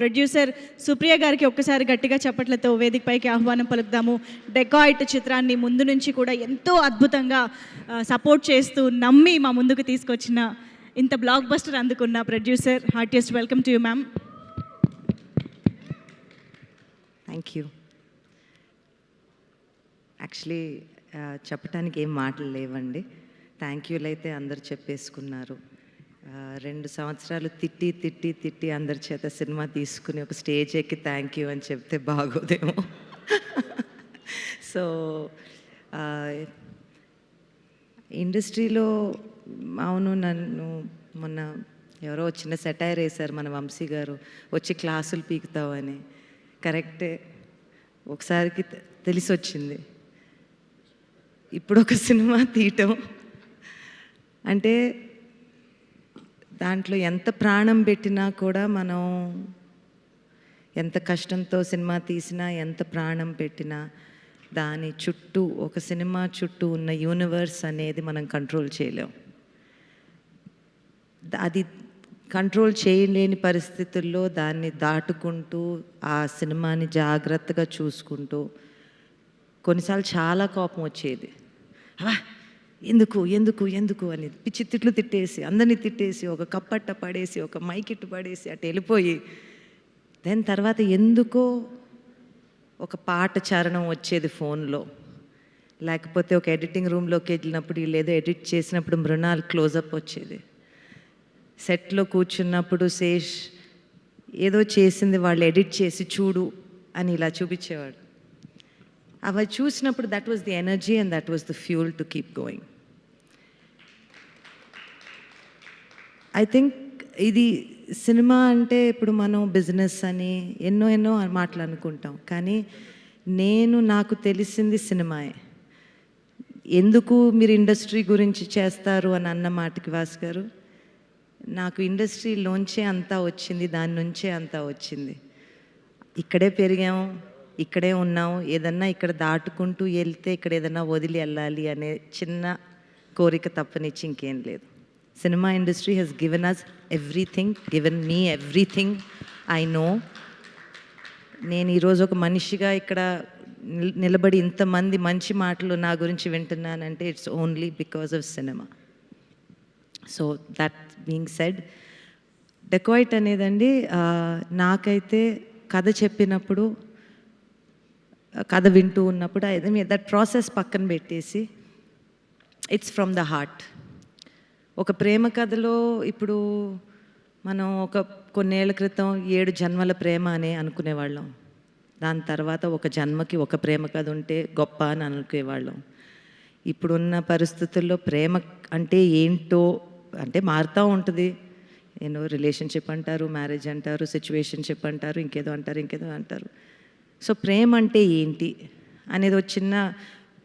Producer Supriya గారికి ఒక్కసారి గట్టిగా చప్పట్లతో వేదికపైకి ఆహ్వానం పలుకుదాము. డెకాయిట్ చిత్రాన్ని ముందు నుంచి కూడా ఎంతో అద్భుతంగా సపోర్ట్ చేస్తూ నమ్మి మా ముందుకు తీసుకొచ్చిన ఇంత బ్లాక్ బస్టర్ అందుకున్న producer, heartiest welcome to you ma'am. Thank you. Actually చెప్పడానికి ఏం మాటలు లేవండి. థ్యాంక్ యూలు అయితే అందరు చెప్పేసుకున్నారు. 2 సంవత్సరాలు తిట్టి అందరి చేత సినిమా తీసుకుని ఒక స్టేజ్ ఎక్కి థ్యాంక్ యూ అని చెప్తే బాగోదేమో. సో ఇండస్ట్రీలో అవును, నన్ను మొన్న ఎవరో చిన్న సెటైర్ వేశారు మన వంశీ గారు, వచ్చి క్లాసులు పీకుతావు అని. కరెక్టే, ఒకసారికి తెలిసి వచ్చింది. ఇప్పుడు ఒక సినిమా తీయటం అంటే దాంట్లో ఎంత ప్రాణం పెట్టినా కూడా, మనం ఎంత కష్టంతో సినిమా తీసినా, ఎంత ప్రాణం పెట్టినా, దాని చుట్టూ ఒక సినిమా చుట్టూ ఉన్న యూనివర్స్ అనేది మనం కంట్రోల్ చేయలేం. అది కంట్రోల్ చేయలేని పరిస్థితుల్లో దాన్ని దాటుకుంటూ ఆ సినిమాని జాగ్రత్తగా చూసుకుంటూ, కొన్నిసార్లు చాలా కోపం వచ్చేది. ఎందుకు ఎందుకు ఎందుకు అని పిచ్చి తిట్లు తిట్టేసి, అందరినీ తిట్టేసి, ఒక కప్పట్ట పడేసి, ఒక మైకిట్టు పడేసి అటు వెళ్ళిపోయి, దాని తర్వాత ఎందుకో ఒక పాట చరణం వచ్చేది ఫోన్లో, లేకపోతే ఒక ఎడిటింగ్ రూమ్లోకి వెళ్ళినప్పుడు వీళ్ళు ఏదో ఎడిట్ చేసినప్పుడు మృణాల్ క్లోజప్ వచ్చేది. సెట్లో కూర్చున్నప్పుడు శేష్ ఏదో చేసింది వాళ్ళు ఎడిట్ చేసి చూడు అని ఇలా చూపించేవాడు. అవి చూసినప్పుడు that was the energy and that was the fuel to keep going. I think ఇది సినిమా అంటే ఇప్పుడు మనం బిజినెస్ అని ఎన్నో మాటలు అనుకుంటాం, కానీ నాకు తెలిసింది సినిమాయే. ఎందుకు మీరు ఇండస్ట్రీ గురించి చేస్తారు అని అన్న మాటకి వాస్ గారు, నాకు ఇండస్ట్రీలోంచే అంతా వచ్చింది, దాని నుంచే అంతా వచ్చింది. ఇక్కడే పెరిగాము, ఇక్కడే ఉన్నాము, ఏదన్నా ఇక్కడ దాటుకుంటూ వెళ్తే ఇక్కడ ఏదన్నా వదిలి వెళ్ళాలి అనే చిన్న కోరిక తప్పనిచ్చి ఇంకేం లేదు. Cinema industry has given us everything, given me everything I know. నేను ఈరోజు ఒక మనిషిగా ఇక్కడ నిలబడి ఇంతమంది మంచి మాటలు నా గురించి వింటున్నానంటే it's only because of cinema. So that being said, Dacoit అనేదండి, నాకైతే కథ చెప్పినప్పుడు, కథ వింటూ ఉన్నప్పుడు దట్ ప్రాసెస్ పక్కన పెట్టేసి ఇట్స్ ఫ్రమ్ ద హార్ట్. ఒక ప్రేమ కథలో ఇప్పుడు మనం కొన్నేళ్ల క్రితం 7 జన్మల ప్రేమ అని అనుకునేవాళ్ళం. దాని తర్వాత ఒక జన్మకి ఒక ప్రేమ కథ ఉంటే గొప్ప అని అనుకునేవాళ్ళం. ఇప్పుడున్న పరిస్థితుల్లో ప్రేమ అంటే ఏంటో అంటే మారుతూ ఉంటుంది. రిలేషన్షిప్ అంటారు, మ్యారేజ్ అంటారు, సిచ్యువేషన్షిప్ అంటారు, ఇంకేదో అంటారు. సో ప్రేమ అంటే ఏంటి అనేది ఒక చిన్న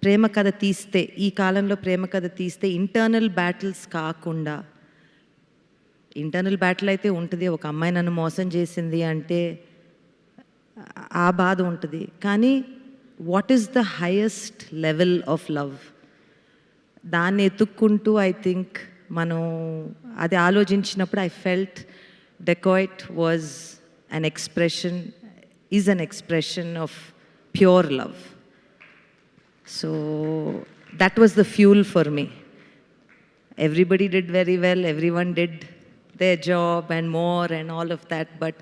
ప్రేమ కథ తీస్తే, ఈ కాలంలో ప్రేమ కథ తీస్తే ఇంటర్నల్ బ్యాటిల్స్ కాకుండా, ఇంటర్నల్ బ్యాటిల్ అయితే ఉంటుంది, ఒక అమ్మాయి నన్ను మోసం చేసింది అంటే ఆ బాధ ఉంటుంది, కానీ what is the highest level of love, దాన్ని ఎత్తుక్కుంటూ ఐ థింక్ మనం అది ఆలోచించినప్పుడు I felt dacoit was an expression, is an expression of pure love. So that was the fuel for me. Everybody did very well, everyone did their job and more and all of that, but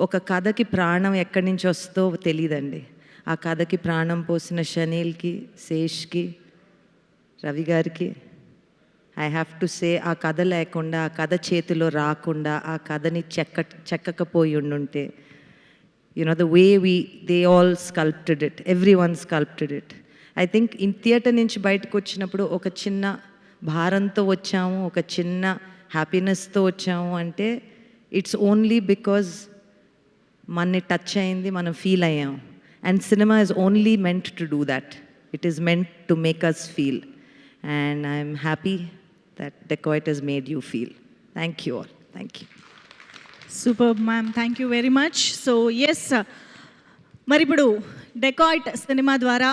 oka kadaki pranam ekkadi nunchi vasto telidandi. Aa kadaki pranam posina Shanil ki, Sesh ki, Ravi gariki, I have to say, aa kada lekunda, aa kada చేతిలో రాకుండా, aa kadani చెక్కకపోయి ఉండుంటే, the way they all sculpted it, everyone sculpted it. I think in theatre నుంచి బయటకు వచ్చినప్పుడు ఒక చిన్న భారంతో వచ్చాము, ఒక చిన్న హ్యాపీనెస్తో వచ్చాము అంటే ఇట్స్ ఓన్లీ బికాజ్ మనని టచ్ అయింది, మనం ఫీల్ అయ్యాం. And cinema is only meant to do that. It is meant to make us feel, and I'm happy that Dacoit has made you feel. Thank you all. Thank you. Super ma'am, thank you very much. So yes, మరి ఇప్పుడు dacoit cinema ద్వారా